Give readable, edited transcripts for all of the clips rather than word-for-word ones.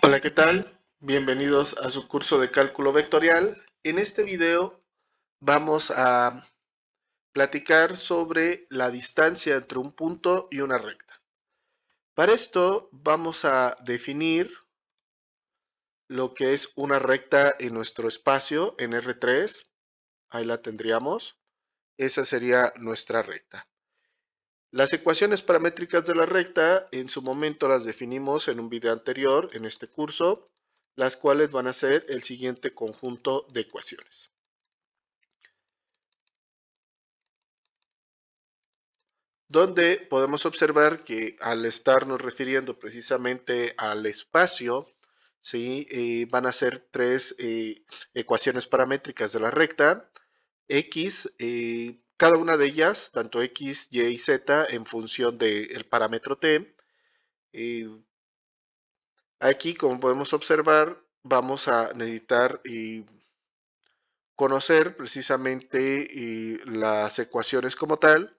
Hola, ¿qué tal? Bienvenidos a su curso de cálculo vectorial. En este video vamos a platicar sobre la distancia entre un punto y una recta. Para esto vamos a definir lo que es una recta en nuestro espacio en R3. Ahí la tendríamos. Esa sería nuestra recta. Las ecuaciones paramétricas de la recta en su momento las definimos en un video anterior en este curso, las cuales van a ser el siguiente conjunto de ecuaciones. Donde podemos observar que al estarnos refiriendo precisamente al espacio, ¿sí? Van a ser tres ecuaciones paramétricas de la recta, x, cada una de ellas, tanto x, y y z, en función del parámetro t. Aquí, como podemos observar, vamos a necesitar conocer precisamente las ecuaciones como tal.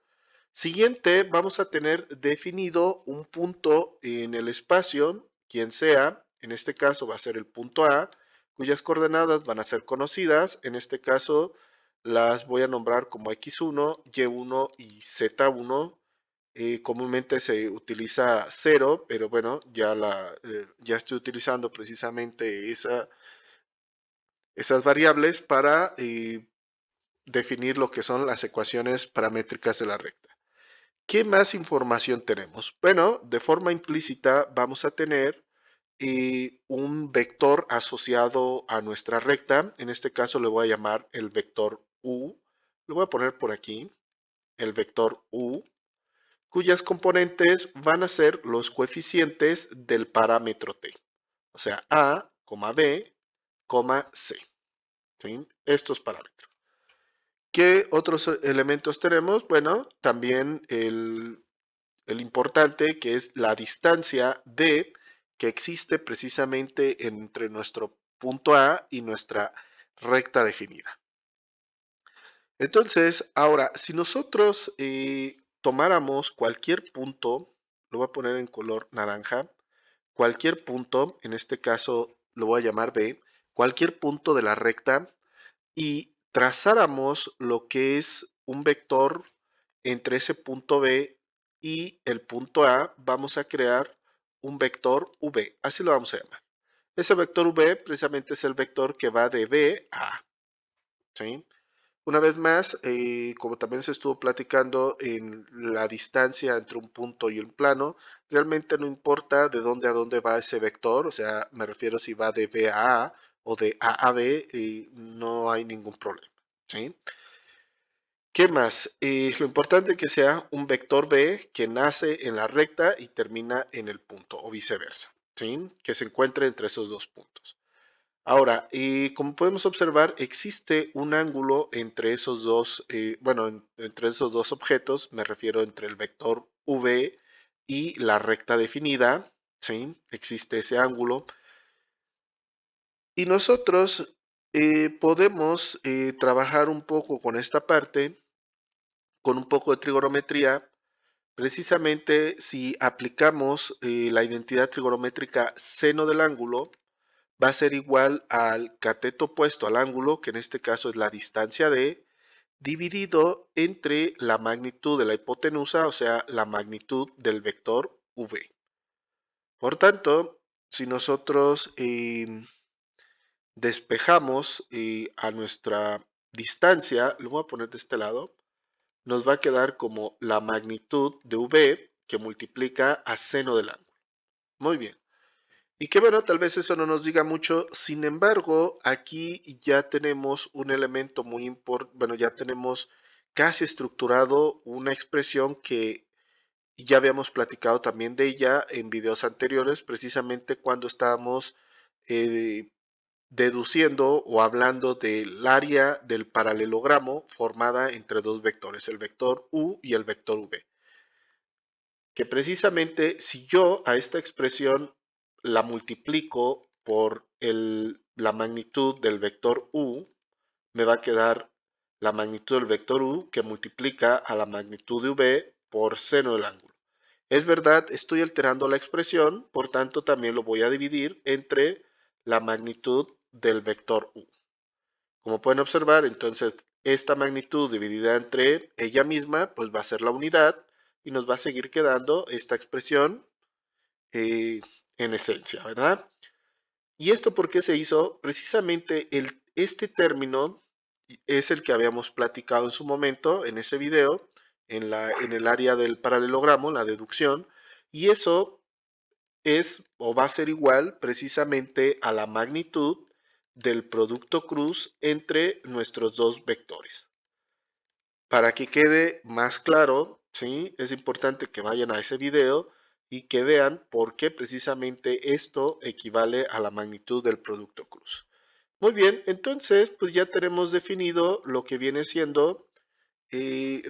Siguiente, vamos a tener definido un punto en el espacio, quien sea, en este caso va a ser el punto A, cuyas coordenadas van a ser conocidas. En este caso las voy a nombrar como x1, y1 y z1. Comúnmente se utiliza 0, pero bueno, ya estoy utilizando precisamente esas variables para definir lo que son las ecuaciones paramétricas de la recta. ¿Qué más información tenemos? Bueno, de forma implícita vamos a tener un vector asociado a nuestra recta. En este caso le voy a llamar el vector u. Lo voy a poner por aquí, el vector u, cuyas componentes van a ser los coeficientes del parámetro t. O sea, a, b, c. ¿Sí? Estos parámetros. ¿Qué otros elementos tenemos? Bueno, también el importante, que es la distancia d que existe precisamente entre nuestro punto A y nuestra recta definida. Entonces, ahora, si nosotros tomáramos cualquier punto, lo voy a poner en color naranja, cualquier punto, en este caso lo voy a llamar B, cualquier punto de la recta, y trazáramos lo que es un vector entre ese punto B y el punto A, vamos a crear un vector V, así lo vamos a llamar. Ese vector V precisamente es el vector que va de B a A, ¿sí? Una vez más, como también se estuvo platicando en la distancia entre un punto y un plano, realmente no importa de dónde a dónde va ese vector, o sea, me refiero si va de B a A o de A a B, no hay ningún problema, ¿sí? ¿Qué más? Lo importante es que sea un vector B que nace en la recta y termina en el punto, o viceversa, ¿sí? Que se encuentre entre esos dos puntos. Ahora, como podemos observar, existe un ángulo entre esos dos, entre esos dos objetos, me refiero entre el vector V y la recta definida, ¿sí? Existe ese ángulo. Y nosotros podemos trabajar un poco con esta parte, con un poco de trigonometría, precisamente si aplicamos la identidad trigonométrica seno del ángulo, va a ser igual al cateto opuesto al ángulo, que en este caso es la distancia d, dividido entre la magnitud de la hipotenusa, o sea, la magnitud del vector v. Por tanto, si nosotros despejamos a nuestra distancia, lo voy a poner de este lado, nos va a quedar como la magnitud de v que multiplica a seno del ángulo. Muy bien. Y que bueno, tal vez eso no nos diga mucho, sin embargo, aquí ya tenemos un elemento muy importante, bueno, ya tenemos casi estructurado una expresión que ya habíamos platicado también de ella en videos anteriores, precisamente cuando estábamos eh, deduciendo o hablando del área del paralelogramo formada entre dos vectores, el vector u y el vector v. Que precisamente si yo a esta expresión la multiplico por la magnitud del vector u, me va a quedar la magnitud del vector u que multiplica a la magnitud de v por seno del ángulo. Es verdad, estoy alterando la expresión, por tanto también lo voy a dividir entre la magnitud del vector u. Como pueden observar, entonces esta magnitud dividida entre ella misma, pues va a ser la unidad y nos va a seguir quedando esta expresión en esencia, ¿verdad? ¿Y esto por qué se hizo? Precisamente este término es el que habíamos platicado en su momento, en ese video, en el área del paralelogramo, la deducción, y eso es o va a ser igual precisamente a la magnitud del producto cruz entre nuestros dos vectores. Para que quede más claro, ¿sí? Es importante que vayan a ese video y que vean por qué precisamente esto equivale a la magnitud del producto cruz. Muy bien, entonces pues ya tenemos definido lo que viene siendo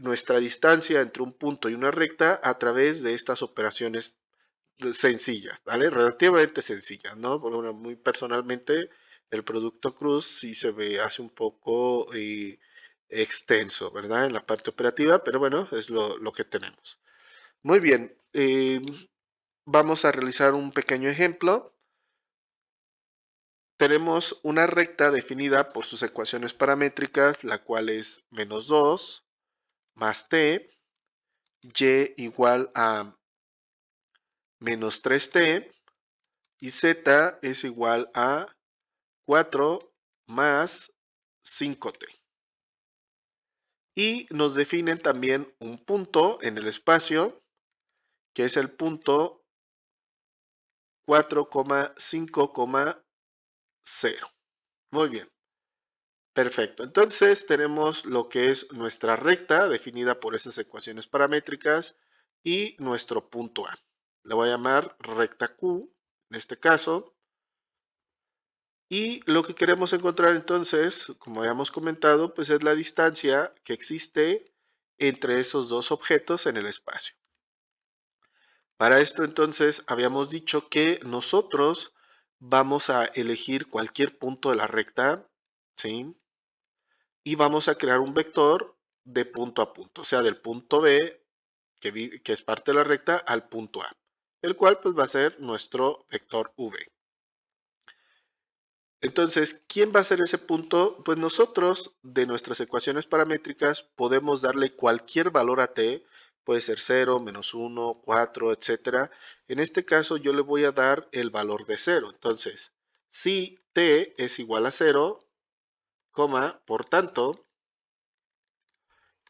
nuestra distancia entre un punto y una recta a través de estas operaciones sencillas, ¿vale? Relativamente sencillas, ¿no? Bueno, muy personalmente el producto cruz sí hace un poco extenso, ¿verdad? En la parte operativa, pero bueno, es lo que tenemos. Muy bien, vamos a realizar un pequeño ejemplo. Tenemos una recta definida por sus ecuaciones paramétricas, la cual es menos 2 más t, y igual a menos 3t, y z es igual a 4 más 5t. Y nos definen también un punto en el espacio, que es el punto 4,5,0. Muy bien. Perfecto. Entonces tenemos lo que es nuestra recta definida por esas ecuaciones paramétricas y nuestro punto A. Le voy a llamar recta Q en este caso. Y lo que queremos encontrar entonces, como habíamos comentado, pues es la distancia que existe entre esos dos objetos en el espacio. Para esto entonces habíamos dicho que nosotros vamos a elegir cualquier punto de la recta, ¿sí? Y vamos a crear un vector de punto a punto, o sea, del punto B, que es parte de la recta, al punto A, el cual pues va a ser nuestro vector V. Entonces, ¿quién va a ser ese punto? Pues nosotros, de nuestras ecuaciones paramétricas, podemos darle cualquier valor a t, puede ser 0, menos 1, 4, etcétera. En este caso, yo le voy a dar el valor de 0. Entonces, si t es igual a 0, por tanto,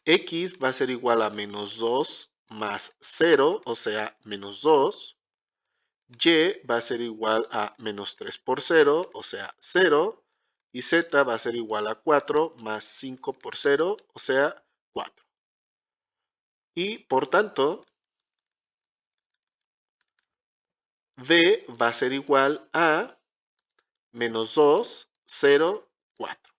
x va a ser igual a menos 2 más 0, o sea, menos 2. Y va a ser igual a menos 3 por 0, o sea, 0. Y z va a ser igual a 4 más 5 por 0, o sea, 4. Y por tanto, v va a ser igual a menos 2, 0, 4.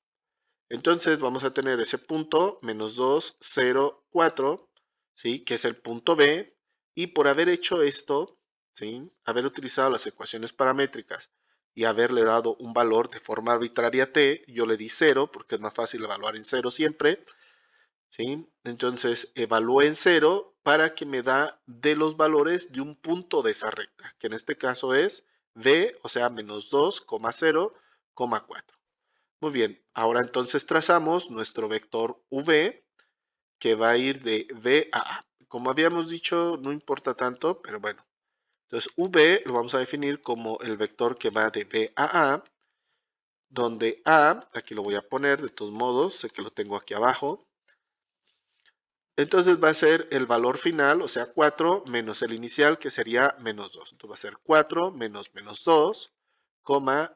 Entonces vamos a tener ese punto, menos 2, 0, 4, ¿sí? Que es el punto B. Y por haber hecho esto, ¿sí? Haber utilizado las ecuaciones paramétricas y haberle dado un valor de forma arbitraria a t, yo le di 0 porque es más fácil evaluar en 0 siempre, ¿sí? Entonces evalué en 0 para que me da de los valores de un punto de esa recta, que en este caso es b, o sea, menos 2, 0, 4. Muy bien, ahora entonces trazamos nuestro vector v que va a ir de B a A. Como habíamos dicho, no importa tanto, pero bueno. Entonces v lo vamos a definir como el vector que va de B a A, donde A, aquí lo voy a poner de todos modos, sé que lo tengo aquí abajo. Entonces va a ser el valor final, o sea 4 menos el inicial que sería menos 2. Entonces va a ser 4 menos menos 2,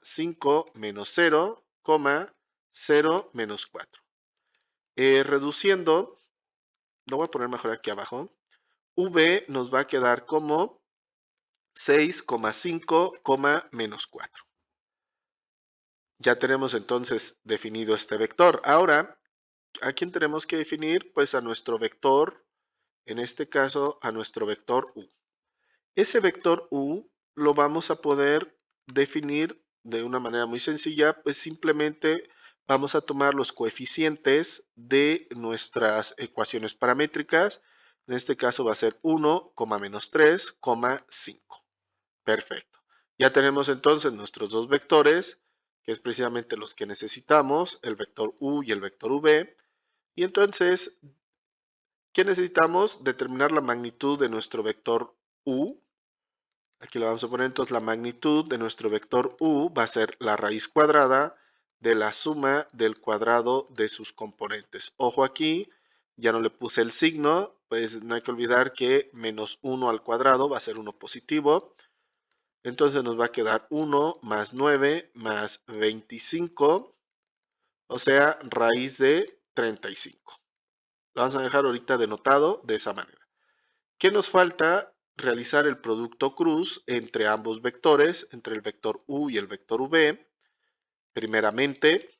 5 menos 0, 0 menos 4. Reduciendo, lo voy a poner mejor aquí abajo, v nos va a quedar como 6,5, menos 4. Ya tenemos entonces definido este vector. Ahora, ¿a quién tenemos que definir? Pues a nuestro vector, en este caso a nuestro vector u. Ese vector u lo vamos a poder definir de una manera muy sencilla, pues simplemente vamos a tomar los coeficientes de nuestras ecuaciones paramétricas En este caso va a ser 1, menos 3, 5. Perfecto. Ya tenemos entonces nuestros dos vectores, que es precisamente los que necesitamos, el vector u y el vector v. Y entonces, ¿qué necesitamos? Determinar la magnitud de nuestro vector u. Aquí lo vamos a poner, entonces la magnitud de nuestro vector u va a ser la raíz cuadrada de la suma del cuadrado de sus componentes. Ojo aquí, ya no le puse el signo, pues no hay que olvidar que menos 1 al cuadrado va a ser 1 positivo. Entonces nos va a quedar 1 más 9 más 25, o sea, raíz de 35. Lo vamos a dejar ahorita denotado de esa manera. ¿Qué nos falta? Realizar el producto cruz entre ambos vectores, entre el vector u y el vector v. Primeramente,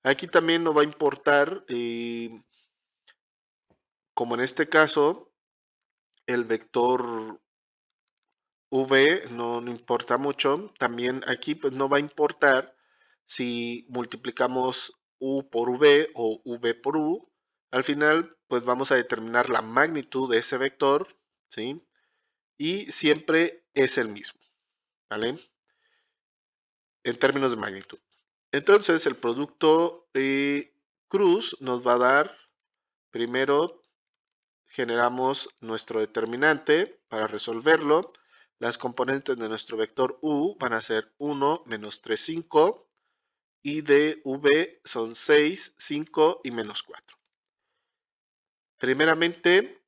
aquí también nos va a importar, como en este caso, el vector v no importa mucho. También aquí pues no va a importar si multiplicamos u por v o v por u. Al final pues vamos a determinar la magnitud de ese vector, ¿sí? Y siempre es el mismo, ¿vale? En términos de magnitud. Entonces el producto cruz nos va a dar, primero generamos nuestro determinante para resolverlo. Las componentes de nuestro vector u van a ser 1, menos 3, 5. Y de v son 6, 5 y menos 4. Primeramente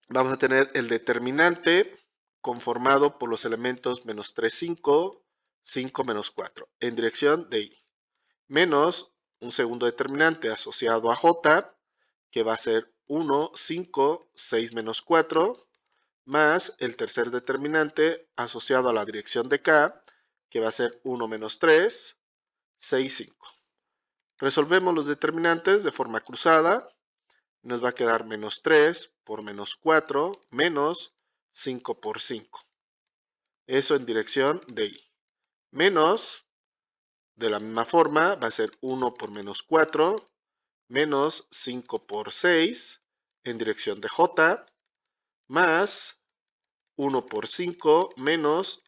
vamos a tener el determinante conformado por los elementos menos 3, 5, 5 menos 4 en dirección de y. Menos un segundo determinante asociado a j, que va a ser 1, 5, 6 menos 4, más el tercer determinante asociado a la dirección de k, que va a ser 1 menos 3, 6, 5. Resolvemos los determinantes de forma cruzada. Nos va a quedar menos 3 por menos 4 menos 5 por 5. Eso en dirección de y. Menos, de la misma forma, va a ser 1 por menos 4 menos 5 por 6 en dirección de j, más 1 por 5 menos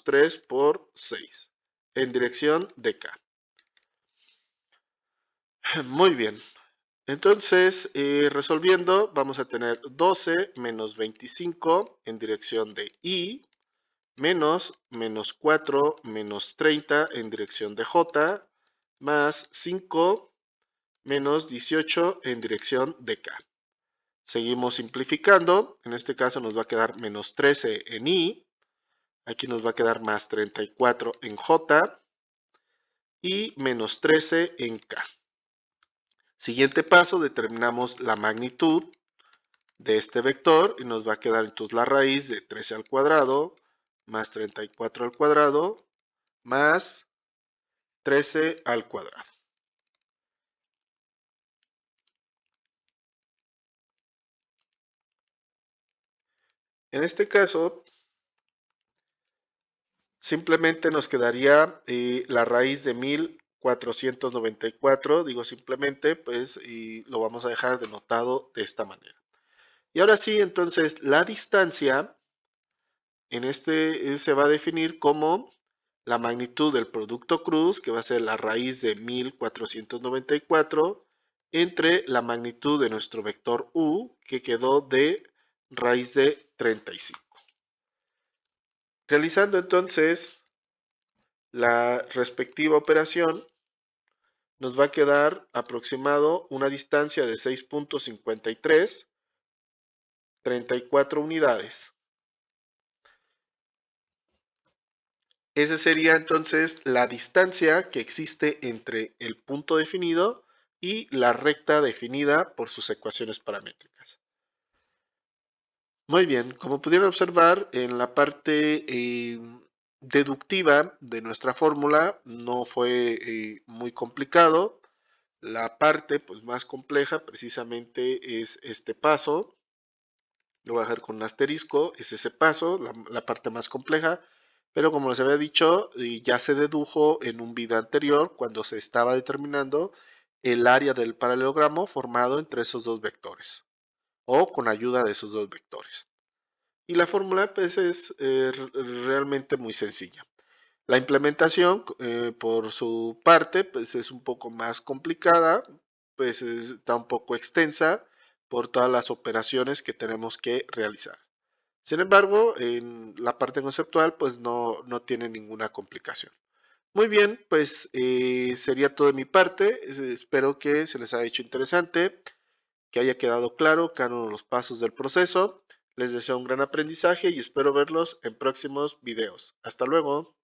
3 por 6 en dirección de k. Muy bien. Entonces, resolviendo, vamos a tener 12 menos 25 en dirección de y, menos 4 menos 30 en dirección de j, más 5 menos 18 en dirección de k. Seguimos simplificando, en este caso nos va a quedar menos 13 en y, aquí nos va a quedar más 34 en j y menos 13 en k. Siguiente paso, determinamos la magnitud de este vector y nos va a quedar entonces la raíz de 13 al cuadrado más 34 al cuadrado más 13 al cuadrado. En este caso, simplemente nos quedaría la raíz de 1494, digo simplemente, pues, y lo vamos a dejar denotado de esta manera. Y ahora sí, entonces, la distancia en este se va a definir como la magnitud del producto cruz, que va a ser la raíz de 1494, entre la magnitud de nuestro vector u, que quedó de raíz de 35. Realizando entonces la respectiva operación, nos va a quedar aproximado una distancia de 6.53, 34 unidades. Esa sería entonces la distancia que existe entre el punto definido y la recta definida por sus ecuaciones paramétricas. Muy bien, como pudieron observar, en la parte deductiva de nuestra fórmula no fue muy complicado. La parte pues, más compleja precisamente es este paso. Lo voy a dejar con un asterisco, es ese paso, la parte más compleja. Pero como les había dicho, ya se dedujo en un video anterior cuando se estaba determinando el área del paralelogramo formado entre esos dos vectores o con ayuda de esos dos vectores. Y la fórmula pues es realmente muy sencilla. La implementación por su parte pues es un poco más complicada, pues está un poco extensa por todas las operaciones que tenemos que realizar. Sin embargo, en la parte conceptual pues no tiene ninguna complicación. Muy bien, pues sería todo de mi parte. Espero que se les haya hecho interesante, que haya quedado claro cada uno de los pasos del proceso. Les deseo un gran aprendizaje y espero verlos en próximos videos. Hasta luego.